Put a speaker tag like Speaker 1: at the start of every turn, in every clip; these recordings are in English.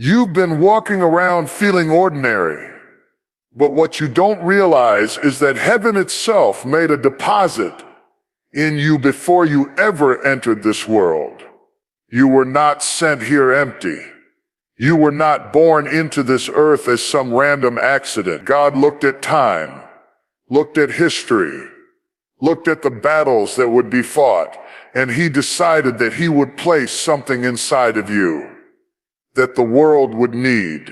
Speaker 1: You've been walking around feeling ordinary, but what you don't realize is that heaven itself made a deposit in you before you ever entered this world. You were not sent here empty. You were not born into this earth as some random accident. God looked at time, looked at history, looked at the battles that would be fought, and he decided that he would place something inside of you that the world would need.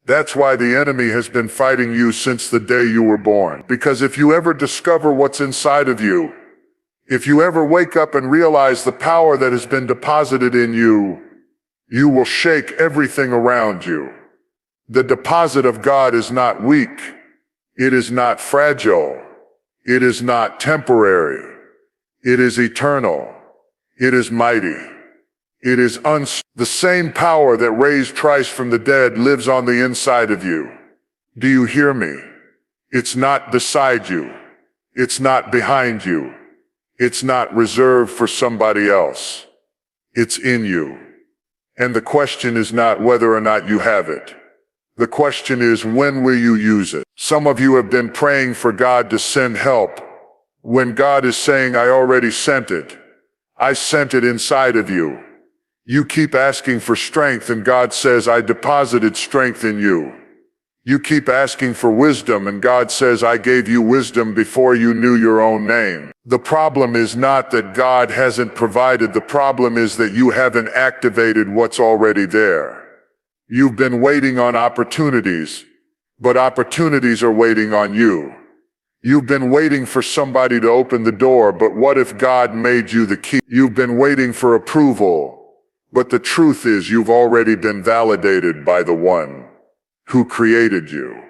Speaker 1: That's why the enemy has been fighting you since the day you were born. Because if you ever discover what's inside of you, if you ever wake up and realize the power that has been deposited in you, you will shake everything around you. The deposit of God is not weak. It is not fragile. It is not temporary. It is eternal. It is mighty. It is the same power that raised Christ from the dead lives on the inside of you. Do you hear me? It's not beside you. It's not behind you. It's not reserved for somebody else. It's in you. And the question is not whether or not you have it. The question is, when will you use it? Some of you have been praying for God to send help, when God is saying, I already sent it. I sent it inside of you. You keep asking for strength, and God says, I deposited strength in you. You keep asking for wisdom, and God says, I gave you wisdom before you knew your own name. The problem is not that God hasn't provided. The problem is that you haven't activated what's already there. You've been waiting on opportunities, but opportunities are waiting on you. You've been waiting for somebody to open the door, but what if God made you the key? You've been waiting for approval, but the truth is you've already been validated by the one who created you.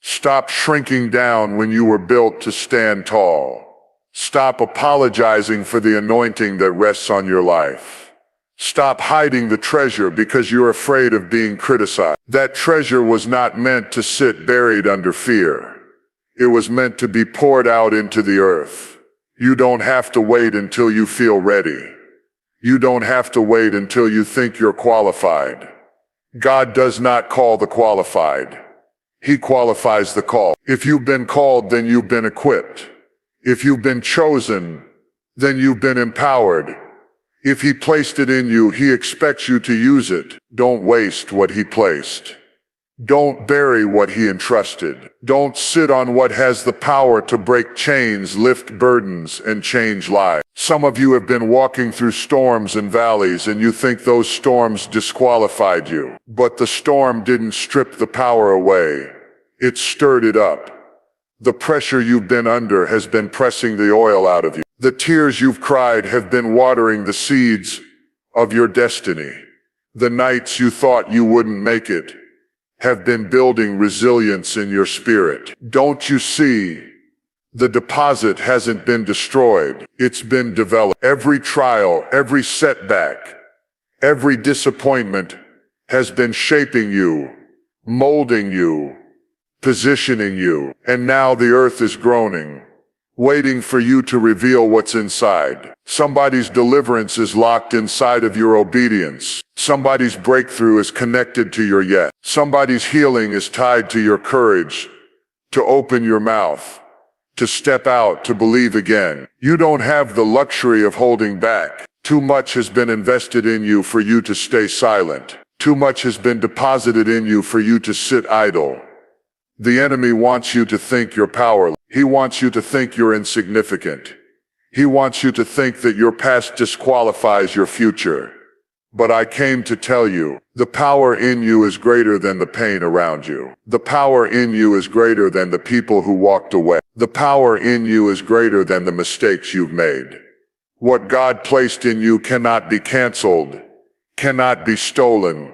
Speaker 1: Stop shrinking down when you were built to stand tall. Stop apologizing for the anointing that rests on your life. Stop hiding the treasure because you're afraid of being criticized. That treasure was not meant to sit buried under fear. It was meant to be poured out into the earth. You don't have to wait until you feel ready. You don't have to wait until you think you're qualified. God does not call the qualified. He qualifies the called. If you've been called, then you've been equipped. If you've been chosen, then you've been empowered. If he placed it in you, he expects you to use it. Don't waste what he placed. Don't bury what he entrusted. Don't sit on what has the power to break chains, lift burdens, and change lives. Some of you have been walking through storms and valleys, and you think those storms disqualified you. But the storm didn't strip the power away. It stirred it up. The pressure you've been under has been pressing the oil out of you. The tears you've cried have been watering the seeds of your destiny. The nights you thought you wouldn't make it have been building resilience in your spirit. Don't you see? The deposit hasn't been destroyed. It's been developed. Every trial, every setback, every disappointment has been shaping you, molding you, positioning you. And now the earth is groaning, waiting for you to reveal what's inside. Somebody's deliverance is locked inside of your obedience. Somebody's breakthrough is connected to your yes. Somebody's healing is tied to your courage to open your mouth, to step out, to believe again. You don't have the luxury of holding back. Too much has been invested in you for you to stay silent. Too much has been deposited in you for you to sit idle. The enemy wants you to think you're powerless. He wants you to think you're insignificant. He wants you to think that your past disqualifies your future. But I came to tell you, the power in you is greater than the pain around you. The power in you is greater than the people who walked away. The power in you is greater than the mistakes you've made. What God placed in you cannot be canceled, cannot be stolen,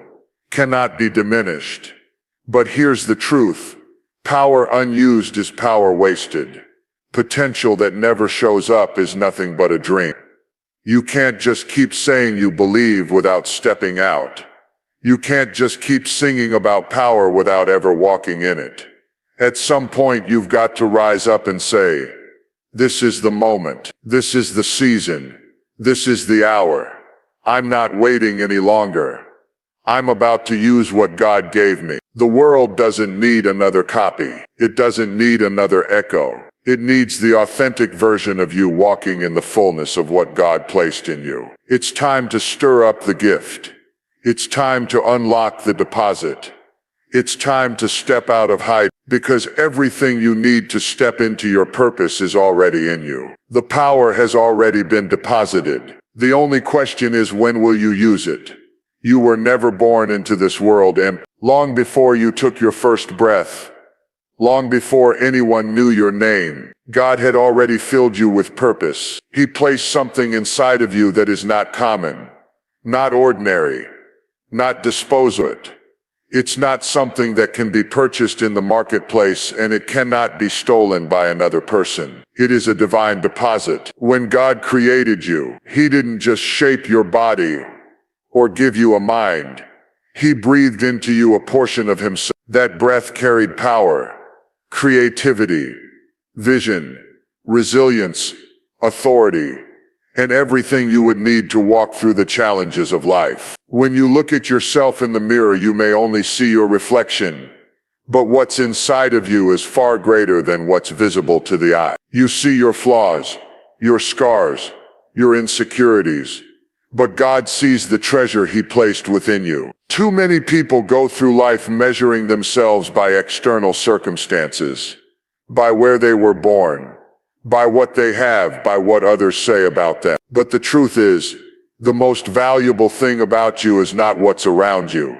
Speaker 1: cannot be diminished. But here's the truth. Power unused is power wasted. Potential that never shows up is nothing but a dream. You can't just keep saying you believe without stepping out. You can't just keep singing about power without ever walking in it. At some point you've got to rise up and say, this is the moment. This is the season. This is the hour. I'm not waiting any longer. I'm about to use what God gave me. The world doesn't need another copy. It doesn't need another echo. It needs the authentic version of you walking in the fullness of what God placed in you. It's time to stir up the gift. It's time to unlock the deposit. It's time to step out of hiding, because everything you need to step into your purpose is already in you. The power has already been deposited. The only question is, when will you use it? You were never born into this world empty. Long before you took your first breath, long before anyone knew your name, God had already filled you with purpose. He placed something inside of you that is not common, not ordinary, not disposable. It's not something that can be purchased in the marketplace, and it cannot be stolen by another person. It is a divine deposit. When God created you, He didn't just shape your body or give you a mind. He breathed into you a portion of Himself. That breath carried power, creativity, vision, resilience, authority, and everything you would need to walk through the challenges of life. When you look at yourself in the mirror, you may only see your reflection, but what's inside of you is far greater than what's visible to the eye. You see your flaws, your scars, your insecurities, but God sees the treasure He placed within you. Too many people go through life measuring themselves by external circumstances, by where they were born, by what they have, by what others say about them. But the truth is, the most valuable thing about you is not what's around you.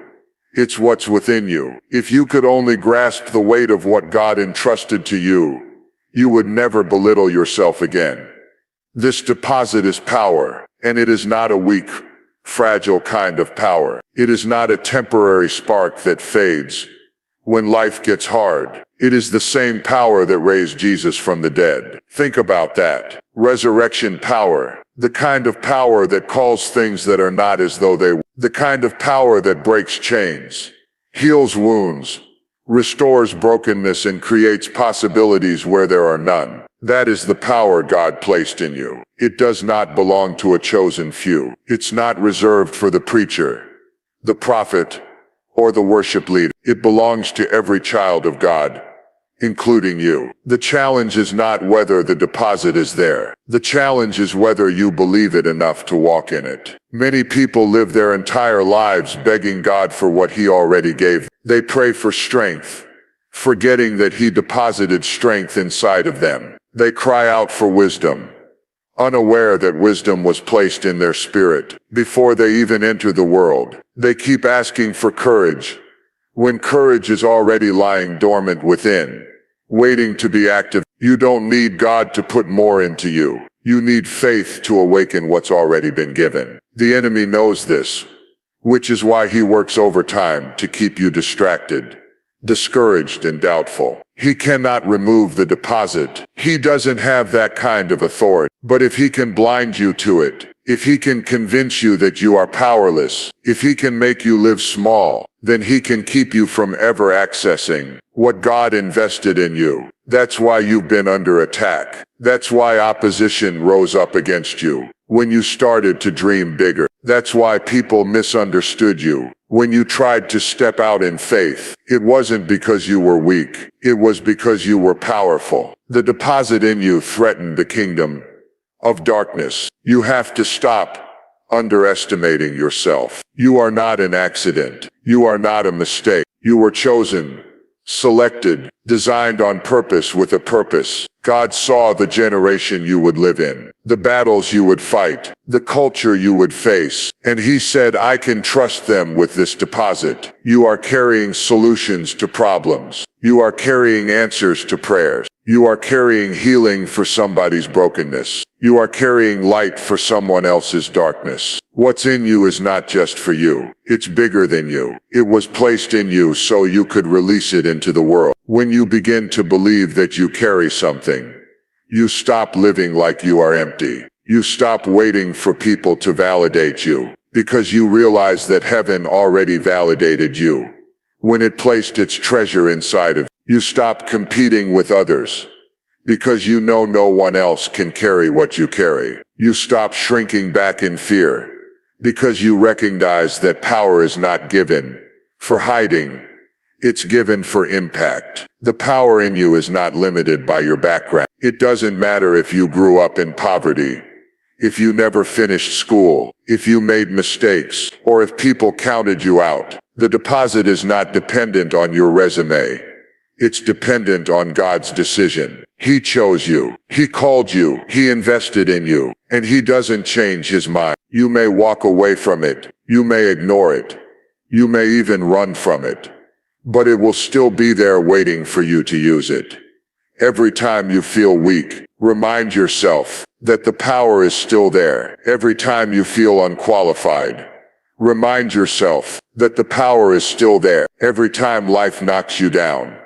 Speaker 1: It's what's within you. If you could only grasp the weight of what God entrusted to you, you would never belittle yourself again. This deposit is power, and it is not a weak, fragile kind of power. It is not a temporary spark that fades when life gets hard. It is the same power that raised Jesus from the dead. Think about that. Resurrection power. The kind of power that calls things that are not as though they were. The kind of power that breaks chains, heals wounds, restores brokenness, and creates possibilities where there are none. That is the power God placed in you. It does not belong to a chosen few. It's not reserved for the preacher, the prophet, or the worship leader. It belongs to every child of God, including you. The challenge is not whether the deposit is there. The challenge is whether you believe it enough to walk in it. Many people live their entire lives begging God for what He already gave. They pray for strength, forgetting that He deposited strength inside of them. They cry out for wisdom, unaware that wisdom was placed in their spirit before they even enter the world. They keep asking for courage, when courage is already lying dormant within, waiting to be active. You don't need God to put more into you. You need faith to awaken what's already been given. The enemy knows this, which is why he works overtime to keep you distracted, discouraged, and doubtful. He cannot remove the deposit. He doesn't have that kind of authority. But if he can blind you to it, if he can convince you that you are powerless, if he can make you live small, then he can keep you from ever accessing what God invested in you. That's why you've been under attack. That's why opposition rose up against you when you started to dream bigger. That's why people misunderstood you when you tried to step out in faith. It wasn't because you were weak. It was because you were powerful. The deposit in you threatened the kingdom of darkness. You have to stop underestimating yourself. You are not an accident. You are not a mistake. You were chosen, selected, designed on purpose with a purpose. God saw the generation you would live in, the battles you would fight, the culture you would face, and He said, I can trust them with this deposit. You are carrying solutions to problems. You are carrying answers to prayers. You are carrying healing for somebody's brokenness. You are carrying light for someone else's darkness. What's in you is not just for you. It's bigger than you. It was placed in you so you could release it into the world. When you begin to believe that you carry something, you stop living like you are empty. You stop waiting for people to validate you, because you realize that heaven already validated you when it placed its treasure inside of you. You stop competing with others, because you know no one else can carry what you carry. You stop shrinking back in fear, Because you recognize that power is not given for hiding. It's given for impact. The power in you is not limited by your background. It doesn't matter if you grew up in poverty, if you never finished school, if you made mistakes, or if people counted you out. The deposit is not dependent on your resume. It's dependent on God's decision. He chose you. He called you. He invested in you. And He doesn't change His mind. You may walk away from it. You may ignore it. You may even run from it. But it will still be there waiting for you to use it. Every time you feel weak, remind yourself that the power is still there. Every time you feel unqualified, remind yourself that the power is still there. Every time life knocks you down,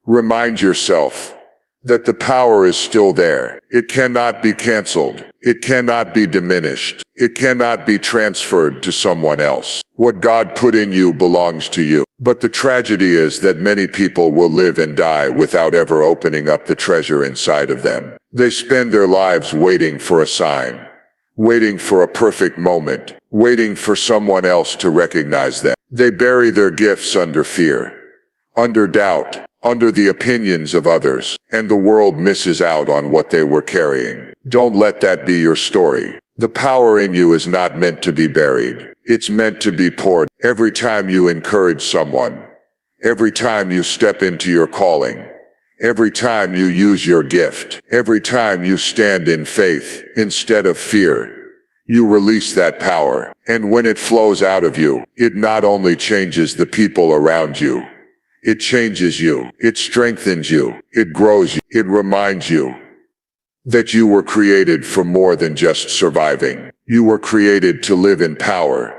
Speaker 1: remind yourself that the power is still there. It cannot be canceled. It cannot be diminished. It cannot be transferred to someone else. What God put in you belongs to you. But the tragedy is that many people will live and die without ever opening up the treasure inside of them. They spend their lives waiting for a sign, waiting for a perfect moment, waiting for someone else to recognize them. They bury their gifts under fear, under doubt, under the opinions of others, and the world misses out on what they were carrying. Don't let that be your story. The power in you is not meant to be buried. It's meant to be poured. Every time you encourage someone, every time you step into your calling, every time you use your gift, every time you stand in faith instead of fear, you release that power. And when it flows out of you, it not only changes the people around you, it changes you, it strengthens you, it grows you, it reminds you that you were created for more than just surviving. You were created to live in power,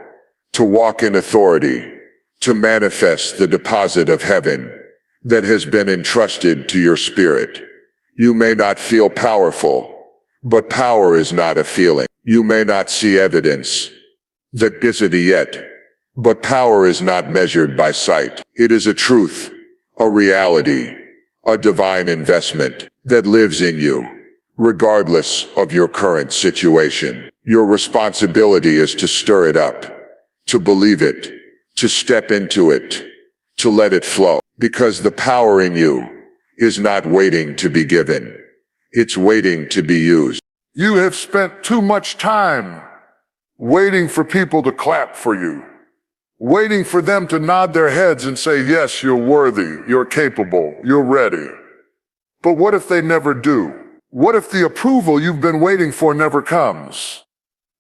Speaker 1: to walk in authority, to manifest the deposit of heaven that has been entrusted to your spirit. You may not feel powerful, but power is not a feeling. You may not see evidence that is it yet, but power is not measured by sight. It is a truth, a reality, a divine investment that lives in you, regardless of your current situation. Your responsibility is to stir it up, to believe it, to step into it, to let it flow. Because the power in you is not waiting to be given. It's waiting to be used. You have spent too much time waiting for people to clap for you, waiting for them to nod their heads and say, yes, you're worthy, you're capable, you're ready. But what if they never do? What if the approval you've been waiting for never comes?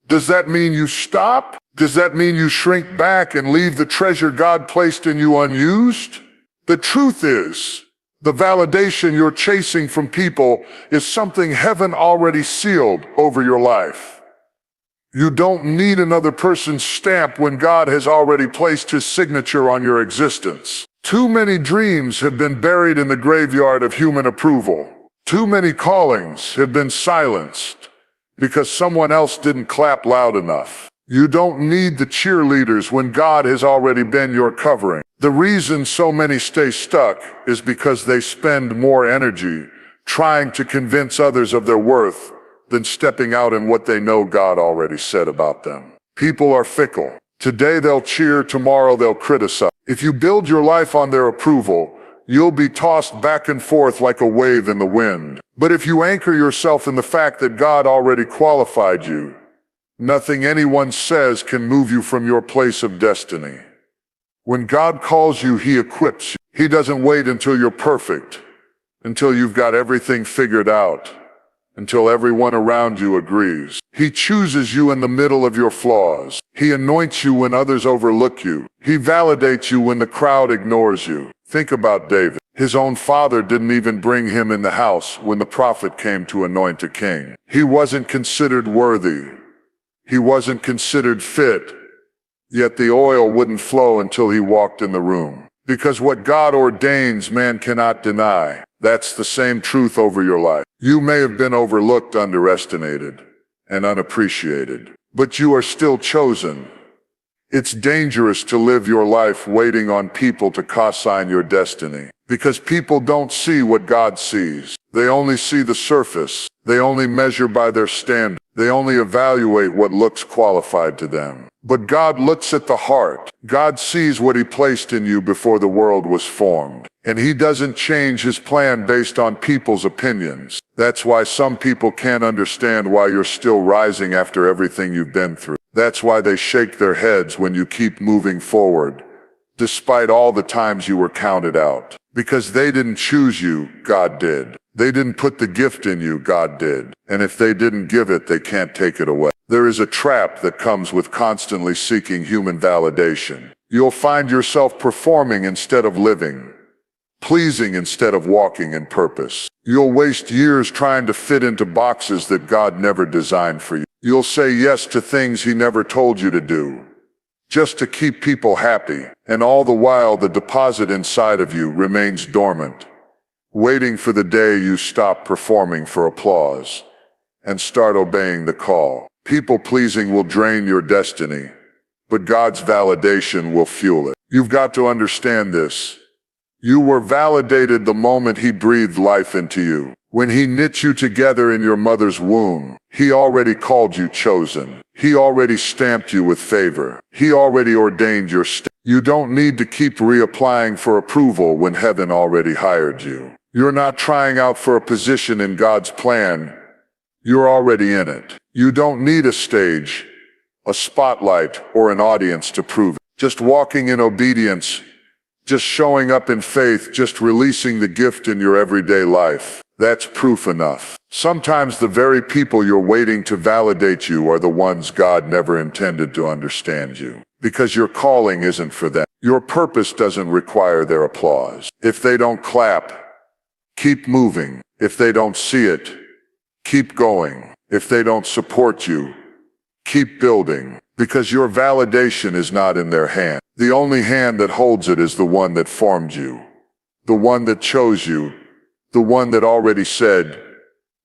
Speaker 1: Does that mean you stop? Does that mean you shrink back and leave the treasure God placed in you unused? The truth is, the validation you're chasing from people is something heaven already sealed over your life. You don't need another person's stamp when God has already placed His signature on your existence. Too many dreams have been buried in the graveyard of human approval. Too many callings have been silenced because someone else didn't clap loud enough. You don't need the cheerleaders when God has already been your covering. The reason so many stay stuck is because they spend more energy trying to convince others of their worth than stepping out in what they know God already said about them. People are fickle. Today they'll cheer, tomorrow they'll criticize. If you build your life on their approval, you'll be tossed back and forth like a wave in the wind. But if you anchor yourself in the fact that God already qualified you, nothing anyone says can move you from your place of destiny. When God calls you, He equips you. He doesn't wait until you're perfect, until you've got everything figured out, until everyone around you agrees. He chooses you in the middle of your flaws. He anoints you when others overlook you. He validates you when the crowd ignores you. Think about David. His own father didn't even bring him in the house when the prophet came to anoint a king. He wasn't considered worthy. He wasn't considered fit. Yet the oil wouldn't flow until he walked in the room. Because what God ordains, man cannot deny. That's the same truth over your life. You may have been overlooked, underestimated, and unappreciated, but you are still chosen. It's dangerous to live your life waiting on people to co-sign your destiny, because people don't see what God sees. They only see the surface. They only measure by their standard. They only evaluate what looks qualified to them. But God looks at the heart. God sees what He placed in you before the world was formed. And He doesn't change His plan based on people's opinions. That's why some people can't understand why you're still rising after everything you've been through. That's why they shake their heads when you keep moving forward, despite all the times you were counted out. Because they didn't choose you, God did. They didn't put the gift in you, God did. And if they didn't give it, they can't take it away. There is a trap that comes with constantly seeking human validation. You'll find yourself performing instead of living, pleasing instead of walking in purpose. You'll waste years trying to fit into boxes that God never designed for you. You'll say yes to things He never told you to do, just to keep people happy. And all the while, the deposit inside of you remains dormant, waiting for the day you stop performing for applause and start obeying the call. People-pleasing will drain your destiny, but God's validation will fuel it. You've got to understand this. You were validated the moment He breathed life into you. When He knit you together in your mother's womb, He already called you chosen. He already stamped you with favor. He already ordained your state. You don't need to keep reapplying for approval when heaven already hired you. You're not trying out for a position in God's plan. You're already in it. You don't need a stage, a spotlight, or an audience to prove it. Just walking in obedience, just showing up in faith, just releasing the gift in your everyday life. That's proof enough. Sometimes the very people you're waiting to validate you are the ones God never intended to understand you. Because your calling isn't for them. Your purpose doesn't require their applause. If they don't clap, keep moving. If they don't see it, keep going. If they don't support you, keep building. Because your validation is not in their hand. The only hand that holds it is the one that formed you, the one that chose you, the one that already said,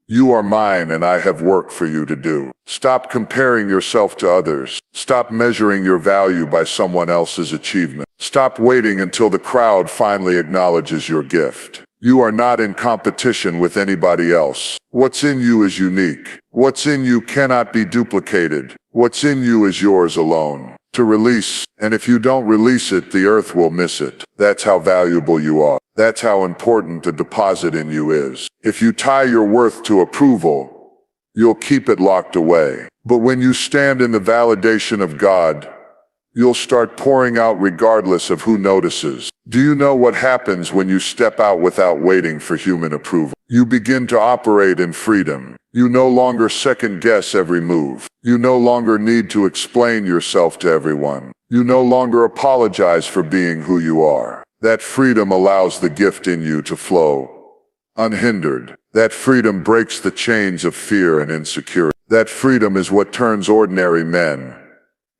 Speaker 1: "You are mine and I have work for you to do." Stop comparing yourself to others. Stop measuring your value by someone else's achievement. Stop waiting until the crowd finally acknowledges your gift. You are not in competition with anybody else. What's in you is unique. What's in you cannot be duplicated. What's in you is yours alone to release. And if you don't release it, the earth will miss it. That's how valuable you are. That's how important the deposit in you is. If you tie your worth to approval, you'll keep it locked away. But when you stand in the validation of God, you'll start pouring out regardless of who notices. Do you know what happens when you step out without waiting for human approval? You begin to operate in freedom. You no longer second-guess every move. You no longer need to explain yourself to everyone. You no longer apologize for being who you are. That freedom allows the gift in you to flow unhindered. That freedom breaks the chains of fear and insecurity. That freedom is what turns ordinary men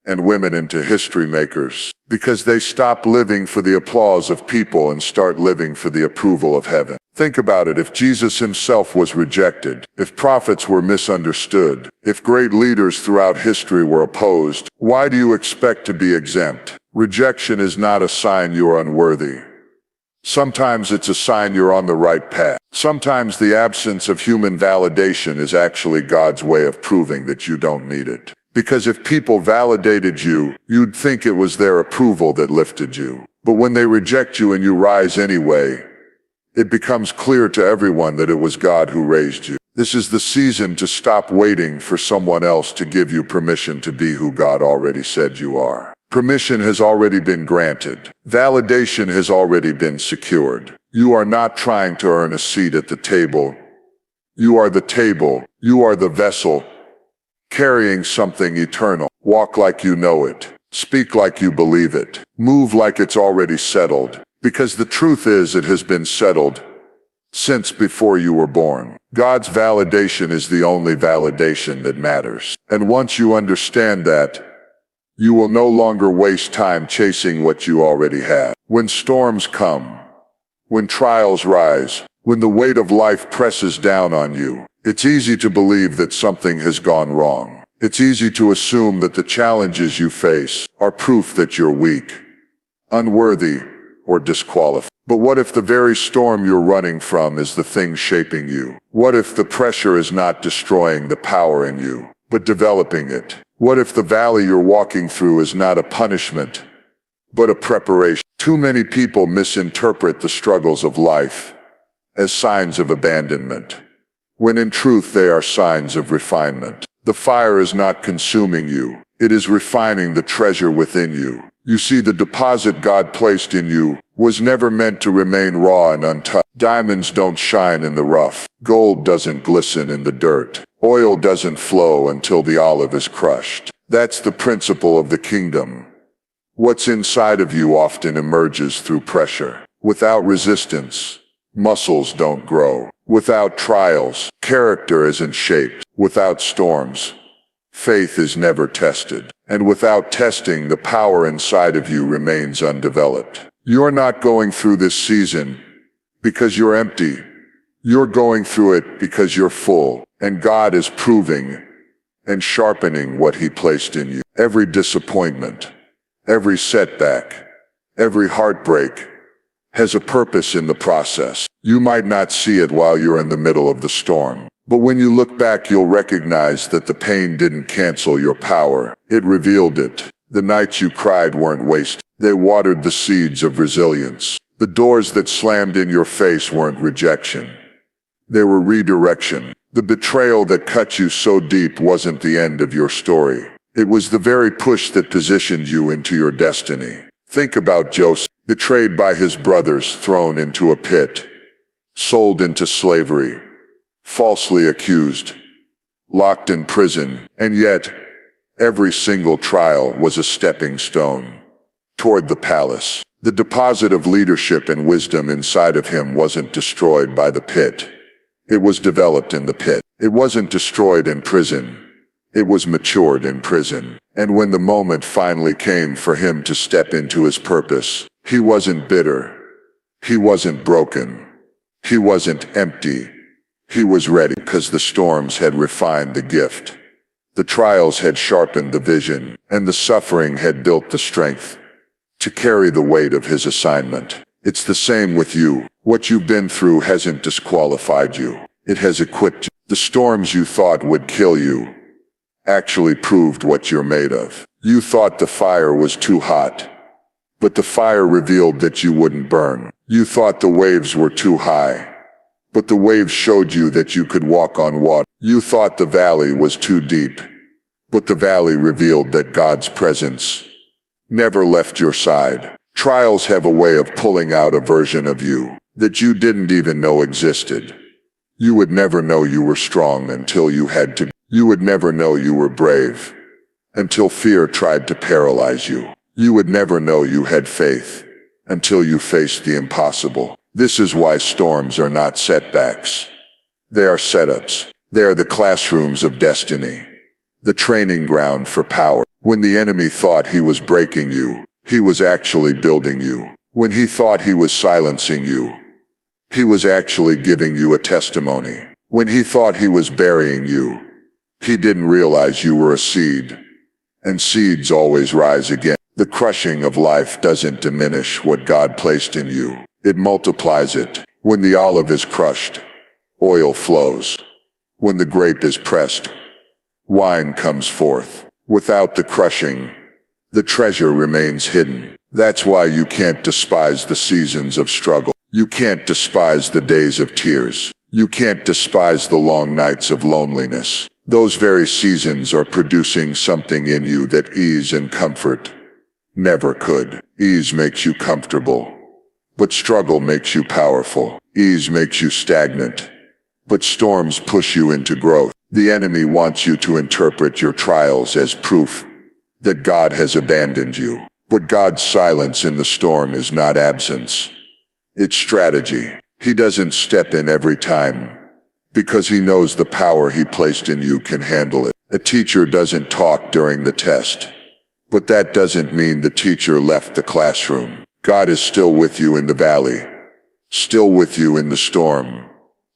Speaker 1: and women into history makers, because they stop living for the applause of people and start living for the approval of heaven. Think about it. If Jesus Himself was rejected, if prophets were misunderstood, if great leaders throughout history were opposed, why do you expect to be exempt? Rejection is not a sign you're unworthy. Sometimes it's a sign you're on the right path. Sometimes the absence of human validation is actually God's way of proving that you don't need it. Because if people validated you, you'd think it was their approval that lifted you. But when they reject you and you rise anyway, it becomes clear to everyone that it was God who raised you. This is the season to stop waiting for someone else to give you permission to be who God already said you are. Permission has already been granted. Validation has already been secured. You are not trying to earn a seat at the table. You are the table. You are the vessel, carrying something eternal. Walk like you know it. Speak like you believe it. Move like it's already settled. Because the truth is, it has been settled since before you were born. God's validation is the only validation that matters. And once you understand that, you will no longer waste time chasing what you already have. When storms come, when trials rise, when the weight of life presses down on you, it's easy to believe that something has gone wrong. It's easy to assume that the challenges you face are proof that you're weak, unworthy, or disqualified. But what if the very storm you're running from is the thing shaping you? What if the pressure is not destroying the power in you, but developing it? What if the valley you're walking through is not a punishment, but a preparation? Too many people misinterpret the struggles of life as signs of abandonment, when in truth they are signs of refinement. The fire is not consuming you, it is refining the treasure within you. You see, the deposit God placed in you was never meant to remain raw and untouched. Diamonds don't shine in the rough. Gold doesn't glisten in the dirt. Oil doesn't flow until the olive is crushed. That's the principle of the kingdom. What's inside of you often emerges through pressure. Without resistance, muscles don't grow. Without trials, character isn't shaped. Without storms, faith is never tested. And without testing, the power inside of you remains undeveloped. You're not going through this season because you're empty. You're going through it because you're full. And God is proving and sharpening what He placed in you. Every disappointment, every setback, every heartbreak has a purpose in the process. You might not see it while you're in the middle of the storm, but when you look back, you'll recognize that the pain didn't cancel your power. It revealed it. The nights you cried weren't wasted. They watered the seeds of resilience. The doors that slammed in your face weren't rejection. They were redirection. The betrayal that cut you so deep wasn't the end of your story. It was the very push that positioned you into your destiny. Think about Joseph, betrayed by his brothers, thrown into a pit, sold into slavery, falsely accused, locked in prison, and yet every single trial was a stepping stone toward the palace. The deposit of leadership and wisdom inside of him wasn't destroyed by the pit. It was developed in the pit. It wasn't destroyed in prison. It was matured in prison. And when the moment finally came for him to step into his purpose, he wasn't bitter. He wasn't broken. He wasn't empty. He was ready, because the storms had refined the gift. The trials had sharpened the vision, and the suffering had built the strength to carry the weight of his assignment. It's the same with you. What you've been through hasn't disqualified you. It has equipped you. The storms you thought would kill you actually proved what you're made of. You thought the fire was too hot, but the fire revealed that you wouldn't burn. You thought the waves were too high, but the waves showed you that you could walk on water. You thought the valley was too deep, but the valley revealed that God's presence never left your side. Trials have a way of pulling out a version of you that you didn't even know existed. You would never know you were strong until you had to. You would never know you were brave until fear tried to paralyze you. You would never know you had faith until you faced the impossible. This is why storms are not setbacks. They are setups. They are the classrooms of destiny, the training ground for power. When the enemy thought he was breaking you, he was actually building you. When he thought he was silencing you, he was actually giving you a testimony. When he thought he was burying you, he didn't realize you were a seed. And seeds always rise again. The crushing of life doesn't diminish what God placed in you. It multiplies it. When the olive is crushed, oil flows. When the grape is pressed, wine comes forth. Without the crushing, the treasure remains hidden. That's why you can't despise the seasons of struggle. You can't despise the days of tears. You can't despise the long nights of loneliness. Those very seasons are producing something in you that ease and comfort never could. Ease makes you comfortable, but struggle makes you powerful. Ease makes you stagnant, but storms push you into growth. The enemy wants you to interpret your trials as proof that God has abandoned you. But God's silence in the storm is not absence. It's strategy. He doesn't step in every time, because he knows the power he placed in you can handle it. A teacher doesn't talk during the test, but that doesn't mean the teacher left the classroom. God is still with you in the valley, still with you in the storm,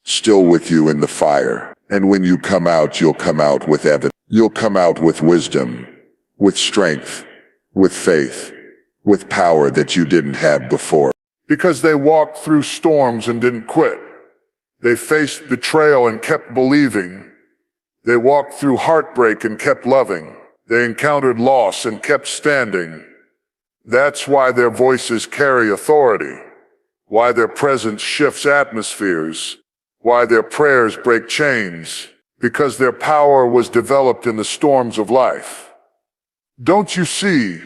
Speaker 1: still with you in the fire. And when you come out, you'll come out with evidence. You'll come out with wisdom, with strength, with faith, with power that you didn't have before. Because they walked through storms and didn't quit. They faced betrayal and kept believing. They walked through heartbreak and kept loving. They encountered loss and kept standing. That's why their voices carry authority, why their presence shifts atmospheres, why their prayers break chains, because their power was developed in the storms of life. Don't you see?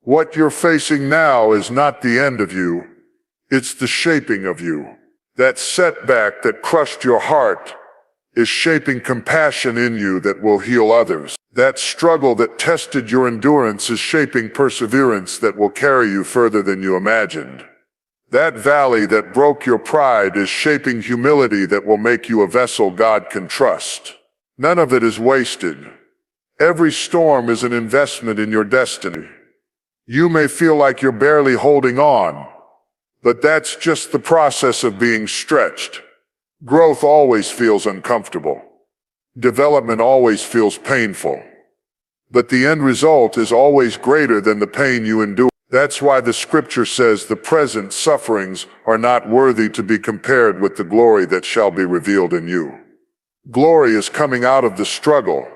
Speaker 1: What you're facing now is not the end of you, it's the shaping of you. That setback that crushed your heart is shaping compassion in you that will heal others. That struggle that tested your endurance is shaping perseverance that will carry you further than you imagined. That valley that broke your pride is shaping humility that will make you a vessel God can trust. None of it is wasted. Every storm is an investment in your destiny. You may feel like you're barely holding on, but that's just the process of being stretched. Growth always feels uncomfortable. Development always feels painful. But the end result is always greater than the pain you endure. That's why the scripture says the present sufferings are not worthy to be compared with the glory that shall be revealed in you. Glory is coming out of the struggle.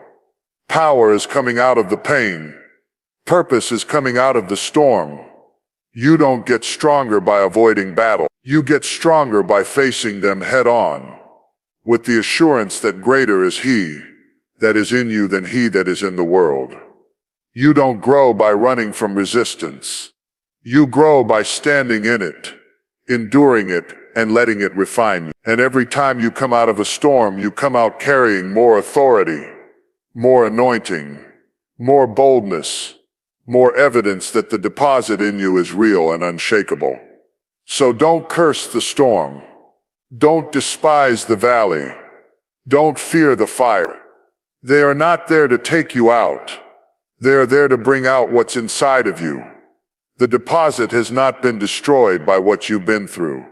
Speaker 1: Power is coming out of the pain. Purpose is coming out of the storm. You don't get stronger by avoiding battle. You get stronger by facing them head on, with the assurance that greater is He that is in you than he that is in the world. You don't grow by running from resistance. You grow by standing in it, enduring it, and letting it refine you. And every time you come out of a storm, you come out carrying more authority, more anointing, more boldness, more evidence that the deposit in you is real and unshakable. So don't curse the storm. Don't despise the valley. Don't fear the fire. They are not there to take you out. They are there to bring out what's inside of you. The deposit has not been destroyed by what you've been through.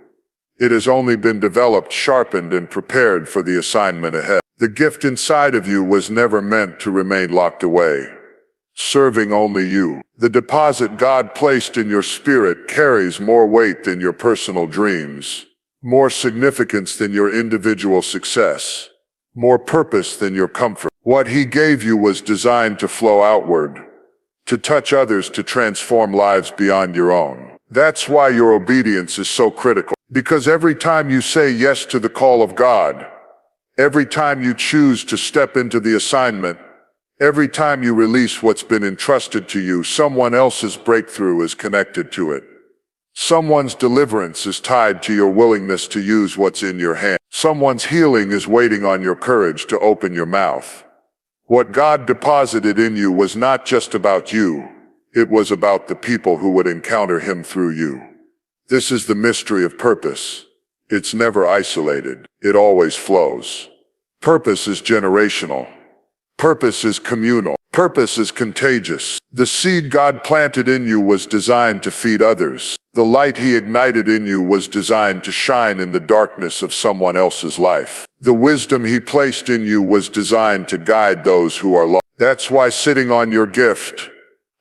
Speaker 1: It has only been developed, sharpened, and prepared for the assignment ahead. The gift inside of you was never meant to remain locked away, serving only you. The deposit God placed in your spirit carries more weight than your personal dreams, more significance than your individual success, more purpose than your comfort. What He gave you was designed to flow outward, to touch others, to transform lives beyond your own. That's why your obedience is so critical. Because every time you say yes to the call of God, every time you choose to step into the assignment, every time you release what's been entrusted to you, someone else's breakthrough is connected to it. Someone's deliverance is tied to your willingness to use what's in your hand. Someone's healing is waiting on your courage to open your mouth. What God deposited in you was not just about you, it was about the people who would encounter Him through you. This is the mystery of purpose. It's never isolated. It always flows. Purpose is generational. Purpose is communal. Purpose is contagious. The seed God planted in you was designed to feed others. The light He ignited in you was designed to shine in the darkness of someone else's life. The wisdom He placed in you was designed to guide those who are lost. That's why sitting on your gift,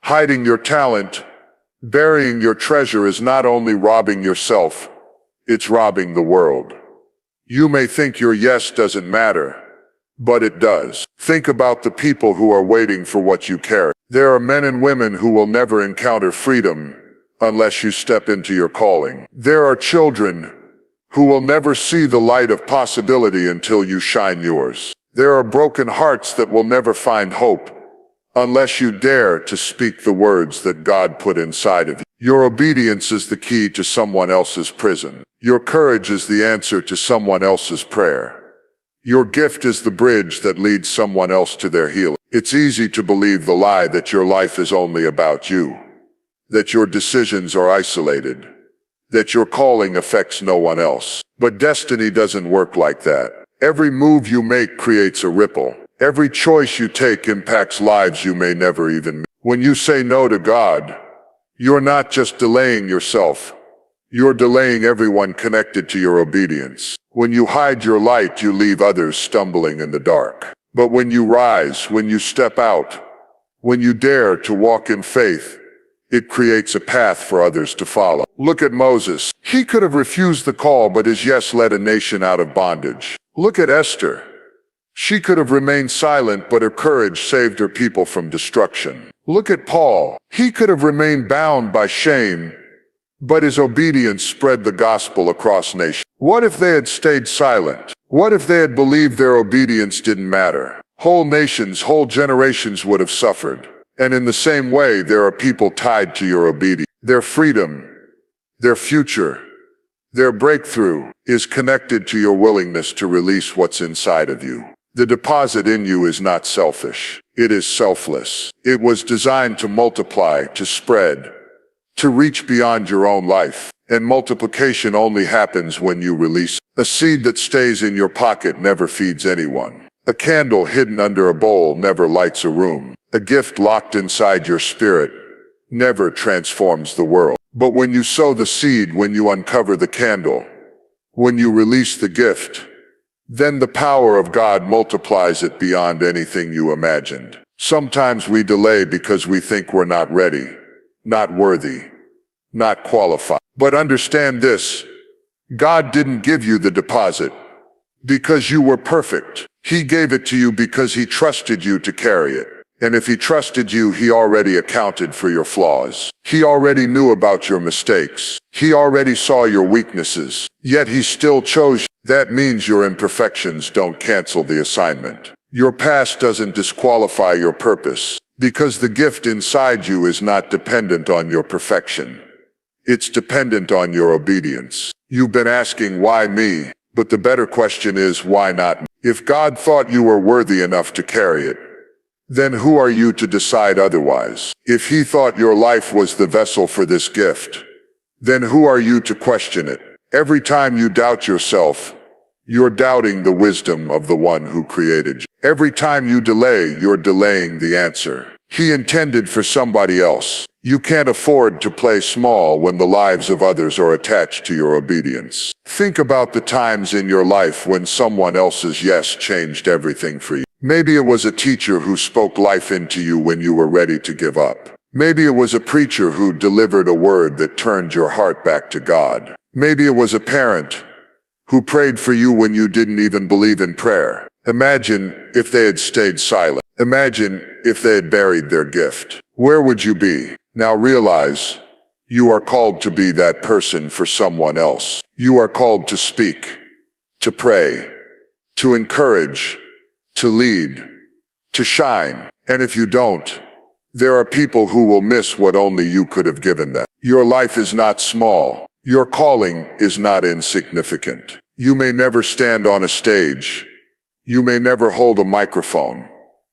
Speaker 1: hiding your talent, burying your treasure is not only robbing yourself, it's robbing the world. You may think your yes doesn't matter, but it does. Think about the people who are waiting for what you carry. There are men and women who will never encounter freedom unless you step into your calling. There are children who will never see the light of possibility until you shine yours. There are broken hearts that will never find hope unless you dare to speak the words that God put inside of you. Your obedience is the key to someone else's prison. Your courage is the answer to someone else's prayer. Your gift is the bridge that leads someone else to their healing. It's easy to believe the lie that your life is only about you, that your decisions are isolated, that your calling affects no one else. But destiny doesn't work like that. Every move you make creates a ripple. Every choice you take impacts lives you may never even meet. When you say no to God, you're not just delaying yourself, you're delaying everyone connected to your obedience. When you hide your light, you leave others stumbling in the dark. But when you rise, when you step out, when you dare to walk in faith, It creates a path for others to follow. Look at Moses. He could have refused the call, but his yes led a nation out of bondage. Look at Esther. She could have remained silent, but her courage saved her people from destruction. Look at Paul. He could have remained bound by shame, but his obedience spread the gospel across nations. What if they had stayed silent? What if they had believed their obedience didn't matter? Whole nations, whole generations would have suffered. And in the same way, there are people tied to your obedience. Their freedom, their future, their breakthrough is connected to your willingness to release what's inside of you. The deposit in you is not selfish. It is selfless. It was designed to multiply, to spread, to reach beyond your own life. And multiplication only happens when you release. A seed that stays in your pocket never feeds anyone. A candle hidden under a bowl never lights a room. A gift locked inside your spirit never transforms the world. But when you sow the seed, when you uncover the candle, when you release the gift, then the power of God multiplies it beyond anything you imagined. Sometimes we delay because we think we're not ready, not worthy, not qualified. But understand this, God didn't give you the deposit because you were perfect. He gave it to you because He trusted you to carry it. And if He trusted you, He already accounted for your flaws. He already knew about your mistakes. He already saw your weaknesses. Yet He still chose you. That means your imperfections don't cancel the assignment. Your past doesn't disqualify your purpose, because the gift inside you is not dependent on your perfection. It's dependent on your obedience. You've been asking, why me? But the better question is, why not me? If God thought you were worthy enough to carry it, then who are you to decide otherwise? If He thought your life was the vessel for this gift, then who are you to question it? Every time you doubt yourself, you're doubting the wisdom of the one who created you. Every time you delay, you're delaying the answer He intended for somebody else. You can't afford to play small when the lives of others are attached to your obedience. Think about the times in your life when someone else's yes changed everything for you. Maybe it was a teacher who spoke life into you when you were ready to give up. Maybe it was a preacher who delivered a word that turned your heart back to God. Maybe it was a parent who prayed for you when you didn't even believe in prayer. Imagine if they had stayed silent. Imagine if they had buried their gift. Where would you be? Now realize, you are called to be that person for someone else. You are called to speak, to pray, to encourage, to lead, to shine. And if you don't, there are people who will miss what only you could have given them. Your life is not small. Your calling is not insignificant. You may never stand on a stage. You may never hold a microphone.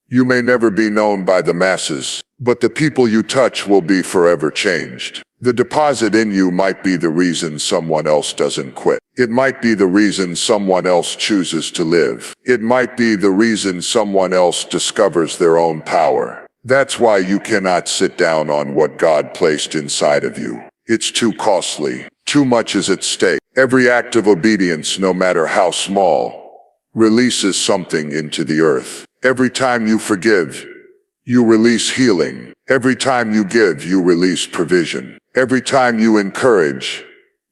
Speaker 1: You may never be known by the masses, but the people you touch will be forever changed. The deposit in you might be the reason someone else doesn't quit. It might be the reason someone else chooses to live. It might be the reason someone else discovers their own power. That's why you cannot sit down on what God placed inside of you. It's too costly. Too much is at stake. Every act of obedience, no matter how small, releases something into the earth. Every time you forgive, you release healing. Every time you give, you release provision. Every time you encourage,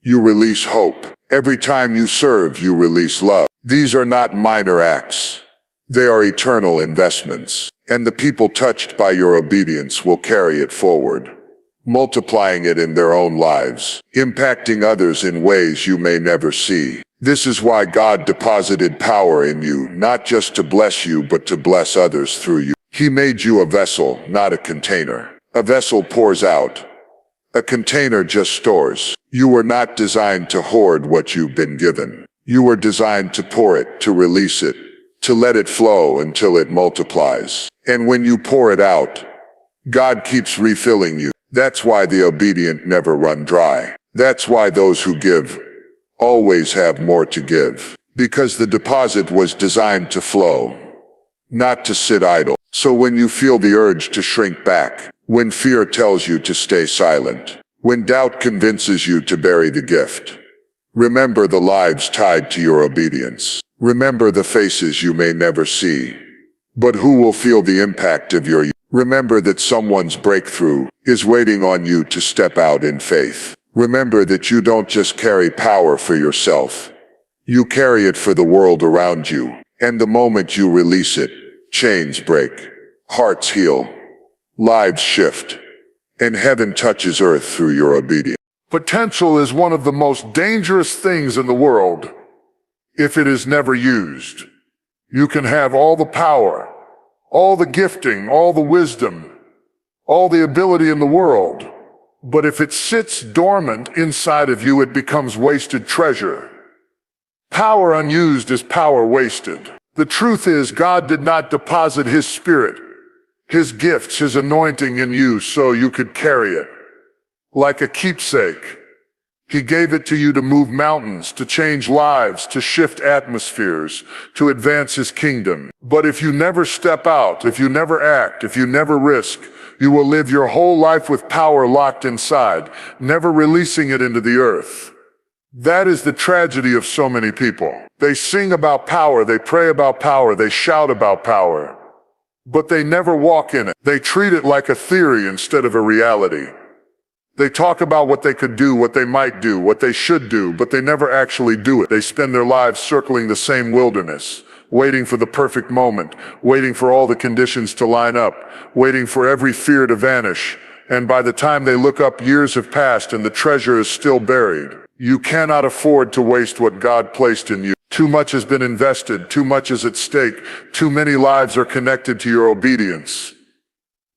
Speaker 1: you release hope. Every time you serve, you release love. These are not minor acts. They are eternal investments. And the people touched by your obedience will carry it forward, multiplying it in their own lives, impacting others in ways you may never see. This is why God deposited power in you, not just to bless you, but to bless others through you. He made you a vessel, not a container. A vessel pours out. A container just stores. You were not designed to hoard what you've been given. You were designed to pour it, to release it, to let it flow until it multiplies. And when you pour it out, God keeps refilling you. That's why the obedient never run dry. That's why those who give always have more to give. Because the deposit was designed to flow, not to sit idle. So when you feel the urge to shrink back, when fear tells you to stay silent, when doubt convinces you to bury the gift, remember the lives tied to your obedience. Remember the faces you may never see, but who will feel the impact of your Remember that someone's breakthrough is waiting on you to step out in faith. Remember that you don't just carry power for yourself. You carry it for the world around you. And the moment you release it, chains break, hearts heal, lives shift, and heaven touches earth through your obedience. Potential is one of the most dangerous things in the world if it is never used. You can have all the power, all the gifting, all the wisdom, all the ability in the world, but if it sits dormant inside of you, it becomes wasted treasure. Power unused is power wasted. The truth is, God did not deposit His Spirit, His gifts, His anointing in you so you could carry it like a keepsake. He gave it to you to move mountains, to change lives, to shift atmospheres, to advance His kingdom. But if you never step out, if you never act, if you never risk, you will live your whole life with power locked inside, never releasing it into the earth. That is the tragedy of so many people. They sing about power, they pray about power, they shout about power, but they never walk in it. They treat it like a theory instead of a reality. They talk about what they could do, what they might do, what they should do, but they never actually do it. They spend their lives circling the same wilderness, waiting for the perfect moment, waiting for all the conditions to line up, waiting for every fear to vanish. And by the time they look up, years have passed and the treasure is still buried. You cannot afford to waste what God placed in you. Too much has been invested, too much is at stake, too many lives are connected to your obedience.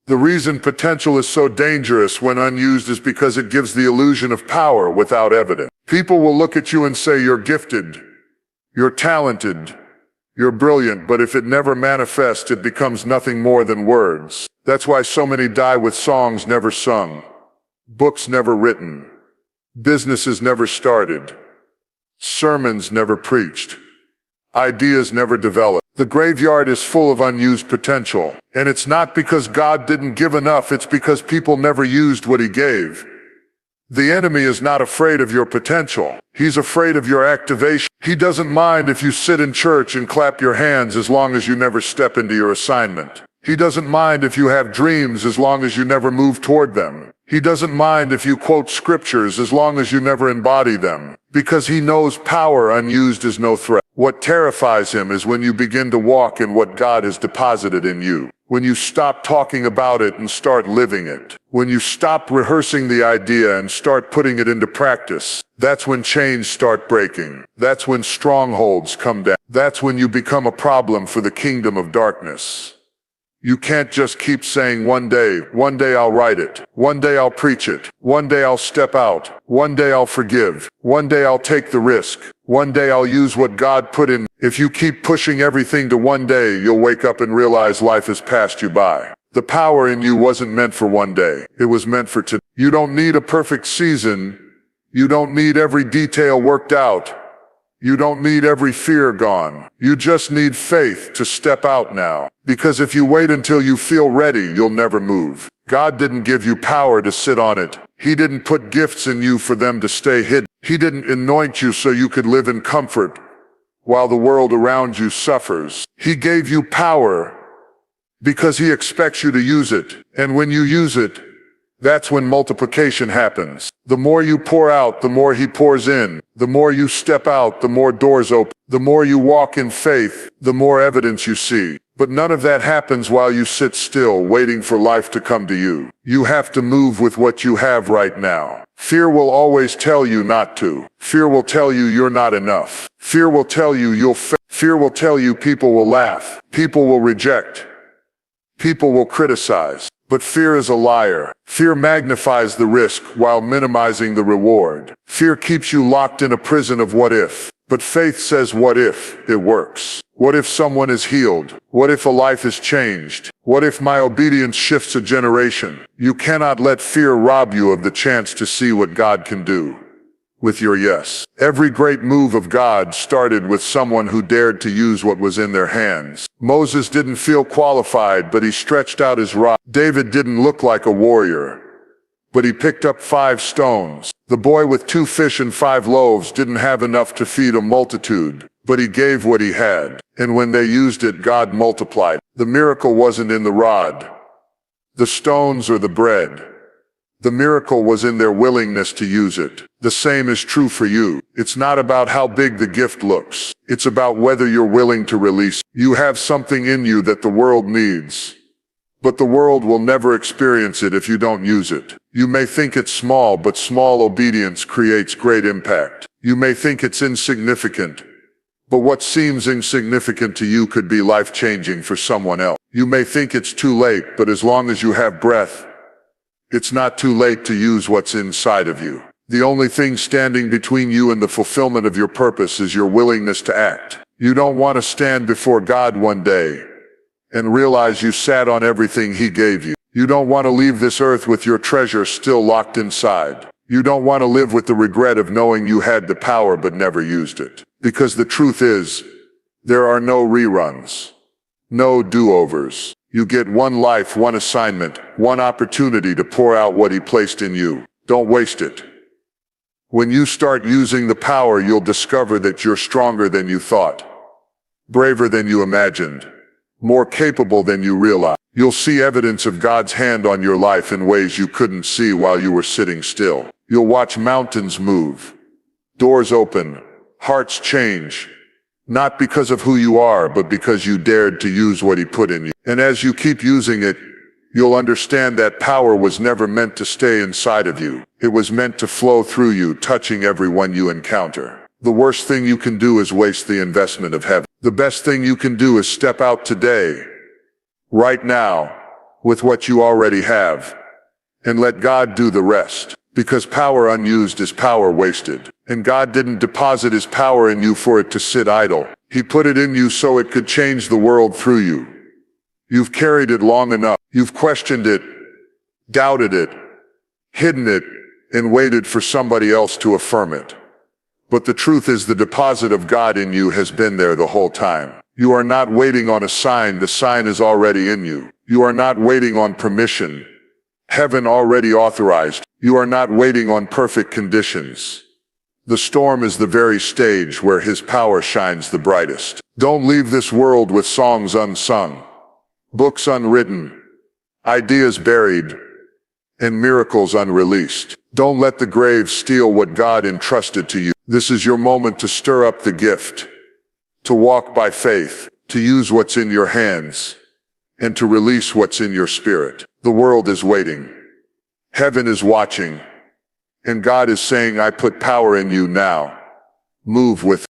Speaker 1: The reason potential is so dangerous when unused is because it gives the illusion of power without evidence. People will look at you and say you're gifted, you're talented, you're brilliant, but if it never manifests, it becomes nothing more than words. That's why so many die with songs never sung, books never written, businesses never started, sermons never preached, ideas never developed. The graveyard is full of unused potential. And it's not because God didn't give enough, it's because people never used what He gave. The enemy is not afraid of your potential. He's afraid of your activation. He doesn't mind if you sit in church and clap your hands as long as you never step into your assignment. He doesn't mind if you have dreams as long as you never move toward them. He doesn't mind if you quote scriptures as long as you never embody them, because He knows power unused is no threat. What terrifies Him is when you begin to walk in what God has deposited in you. When you stop talking about it and start living it. When you stop rehearsing the idea and start putting it into practice. That's when chains start breaking. That's when strongholds come down. That's when you become a problem for the kingdom of darkness. You can't just keep saying one day I'll write it, one day I'll preach it, one day I'll step out, one day I'll forgive, one day I'll take the risk, one day I'll use what God put in. If you keep pushing everything to one day, you'll wake up and realize life has passed you by. The power in you wasn't meant for one day, it was meant for today. You don't need a perfect season, you don't need every detail worked out. You don't need every fear gone. You just need faith to step out now. Because if you wait until you feel ready, you'll never move. God didn't give you power to sit on it. He didn't put gifts in you for them to stay hidden. He didn't anoint you so you could live in comfort while the world around you suffers. He gave you power because He expects you to use it. And when you use it, that's when multiplication happens. The more you pour out, the more He pours in. The more you step out, the more doors open. The more you walk in faith, the more evidence you see. But none of that happens while you sit still, waiting for life to come to you. You have to move with what you have right now. Fear will always tell you not to. Fear will tell you you're not enough. Fear will tell you you'll fail. Fear will tell you people will laugh. People will reject. People will criticize. But fear is a liar. Fear magnifies the risk while minimizing the reward. Fear keeps you locked in a prison of what if. But faith says, what if it works? What if someone is healed? What if a life is changed? What if my obedience shifts a generation? You cannot let fear rob you of the chance to see what God can do with your yes. Every great move of God started with someone who dared to use what was in their hands. Moses didn't feel qualified, but he stretched out his rod. David didn't look like a warrior, but he picked up 5 stones. The boy with 2 fish and 5 loaves didn't have enough to feed a multitude, but he gave what he had. And when they used it, God multiplied. The miracle wasn't in the rod. the stones or the bread. The miracle was in their willingness to use it. The same is true for you. It's not about how big the gift looks. It's about whether you're willing to release. You have something in you that the world needs. But the world will never experience it if you don't use it. You may think it's small, but small obedience creates great impact. You may think it's insignificant, but what seems insignificant to you could be life-changing for someone else. You may think it's too late, but as long as you have breath, it's not too late to use what's inside of you. The only thing standing between you and the fulfillment of your purpose is your willingness to act. You don't want to stand before God one day and realize you sat on everything He gave you. You don't want to leave this earth with your treasure still locked inside. You don't want to live with the regret of knowing you had the power but never used it. Because the truth is, there are no reruns, no do-overs. You get one life, one assignment, one opportunity to pour out what He placed in you. Don't waste it. When you start using the power, you'll discover that you're stronger than you thought, braver than you imagined, more capable than you realized. You'll see evidence of God's hand on your life in ways you couldn't see while you were sitting still. You'll watch mountains move, doors open, hearts change, not because of who you are, but because you dared to use what He put in you. And as you keep using it, you'll understand that power was never meant to stay inside of you. It was meant to flow through you, touching everyone you encounter. The worst thing you can do is waste the investment of heaven. The best thing you can do is step out today, right now, with what you already have, and let God do the rest. Because power unused is power wasted. And God didn't deposit His power in you for it to sit idle. He put it in you so it could change the world through you. You've carried it long enough. You've questioned it, doubted it, hidden it, and waited for somebody else to affirm it. But the truth is, the deposit of God in you has been there the whole time. You are not waiting on a sign. The sign is already in you. You are not waiting on permission. Heaven already authorized. You are not waiting on perfect conditions. The storm is the very stage where His power shines the brightest. Don't leave this world with songs unsung, books unwritten, ideas buried, and miracles unreleased. Don't let the grave steal what God entrusted to you. This is your moment to stir up the gift, to walk by faith, to use what's in your hands, and to release what's in your spirit. The world is waiting. Heaven is watching. And God is saying, I put power in you now. Move with